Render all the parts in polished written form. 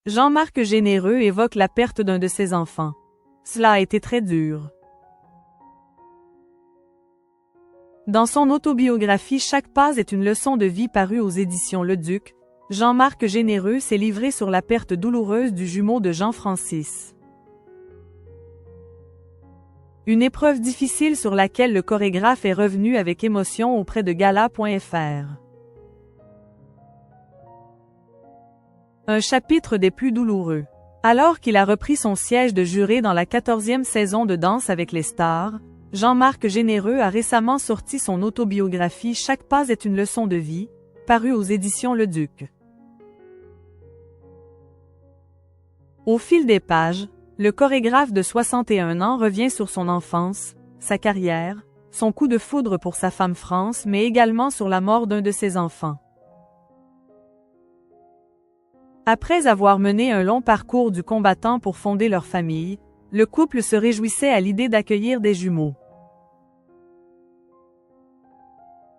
Jean-Marc Généreux évoque la perte d'un de ses enfants. Cela a été très dur. Dans son autobiographie Chaque pas est une leçon de vie parue aux éditions Le Duc, Jean-Marc Généreux s'est livré sur la perte douloureuse du jumeau de Jean-Francis. Une épreuve difficile sur laquelle le chorégraphe est revenu avec émotion auprès de Gala.fr. Un chapitre des plus douloureux. Alors qu'il a repris son siège de juré dans la 14e saison de Danse avec les stars, Jean-Marc Généreux a récemment sorti son autobiographie Chaque pas est une leçon de vie, parue aux éditions Le Duc. Au fil des pages, le chorégraphe de 61 ans revient sur son enfance, sa carrière, son coup de foudre pour sa femme France mais également sur la mort d'un de ses enfants. Après avoir mené un long parcours du combattant pour fonder leur famille, le couple se réjouissait à l'idée d'accueillir des jumeaux.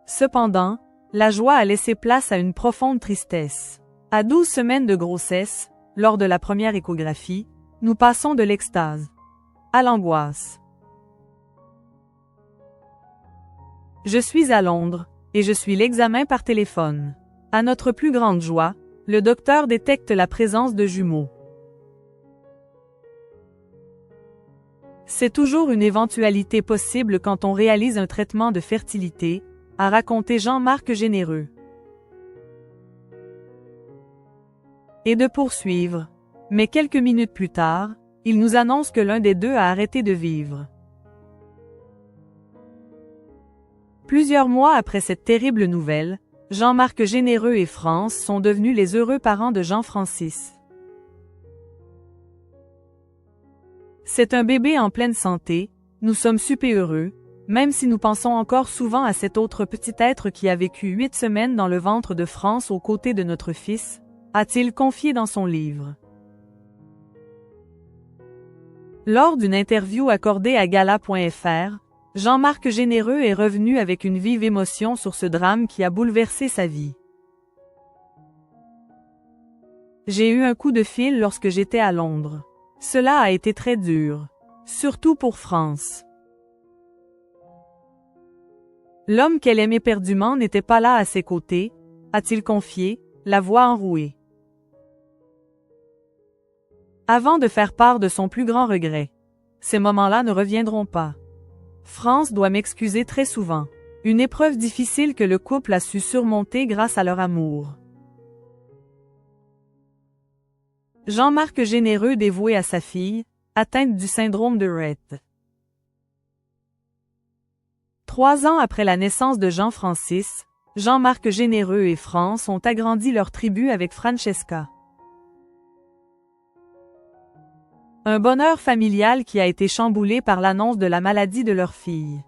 Cependant, la joie a laissé place à une profonde tristesse. À 12 semaines de grossesse, lors de la première échographie, nous passons de l'extase à l'angoisse. Je suis à Londres, et je suis l'examen par téléphone. À notre plus grande joie, le docteur détecte la présence de jumeaux. C'est toujours une éventualité possible quand on réalise un traitement de fertilité, a raconté Jean-Marc Généreux. Et de poursuivre. Mais quelques minutes plus tard, il nous annonce que l'un des deux a arrêté de vivre. Plusieurs mois après cette terrible nouvelle, Jean-Marc Généreux et France sont devenus les heureux parents de Jean-Francis. C'est un bébé en pleine santé, nous sommes super heureux, même si nous pensons encore souvent à cet autre petit être qui a vécu 8 semaines dans le ventre de France aux côtés de notre fils, a-t-il confié dans son livre. Lors d'une interview accordée à Gala.fr, Jean-Marc Généreux est revenu avec une vive émotion sur ce drame qui a bouleversé sa vie. J'ai eu un coup de fil lorsque j'étais à Londres. Cela a été très dur, surtout pour France. L'homme qu'elle aimait éperdument n'était pas là à ses côtés, a-t-il confié, la voix enrouée. Avant de faire part de son plus grand regret. Ces moments-là ne reviendront pas. France doit m'excuser très souvent. Une épreuve difficile que le couple a su surmonter grâce à leur amour. Jean-Marc Généreux dévoué à sa fille, atteinte du syndrome de Rett. 3 ans après la naissance de Jean-Francis, Jean-Marc Généreux et France ont agrandi leur tribu avec Francesca. Un bonheur familial qui a été chamboulé par l'annonce de la maladie de leur fille.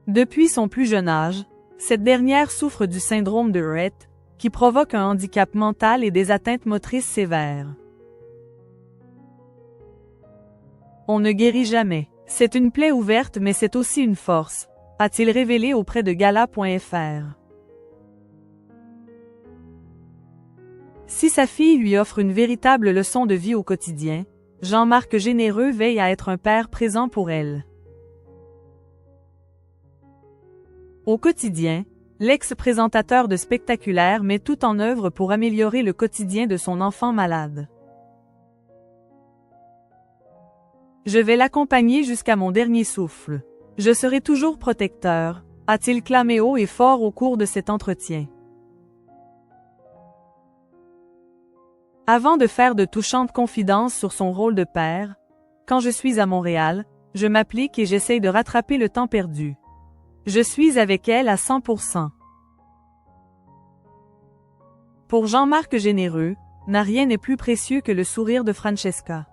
Depuis son plus jeune âge, cette dernière souffre du syndrome de Rett, qui provoque un handicap mental et des atteintes motrices sévères. On ne guérit jamais. C'est une plaie ouverte mais c'est aussi une force, a-t-il révélé auprès de Gala.fr. Si sa fille lui offre une véritable leçon de vie au quotidien, Jean-Marc Généreux veille à être un père présent pour elle. Au quotidien, l'ex-présentateur de Spectaculaire met tout en œuvre pour améliorer le quotidien de son enfant malade. Je vais l'accompagner jusqu'à mon dernier souffle. Je serai toujours protecteur, a-t-il clamé haut et fort au cours de cet entretien. Avant de faire de touchantes confidences sur son rôle de père, quand je suis à Montréal, je m'applique et j'essaye de rattraper le temps perdu. Je suis avec elle à 100%. Pour Jean-Marc Généreux, rien n'est plus précieux que le sourire de Francesca.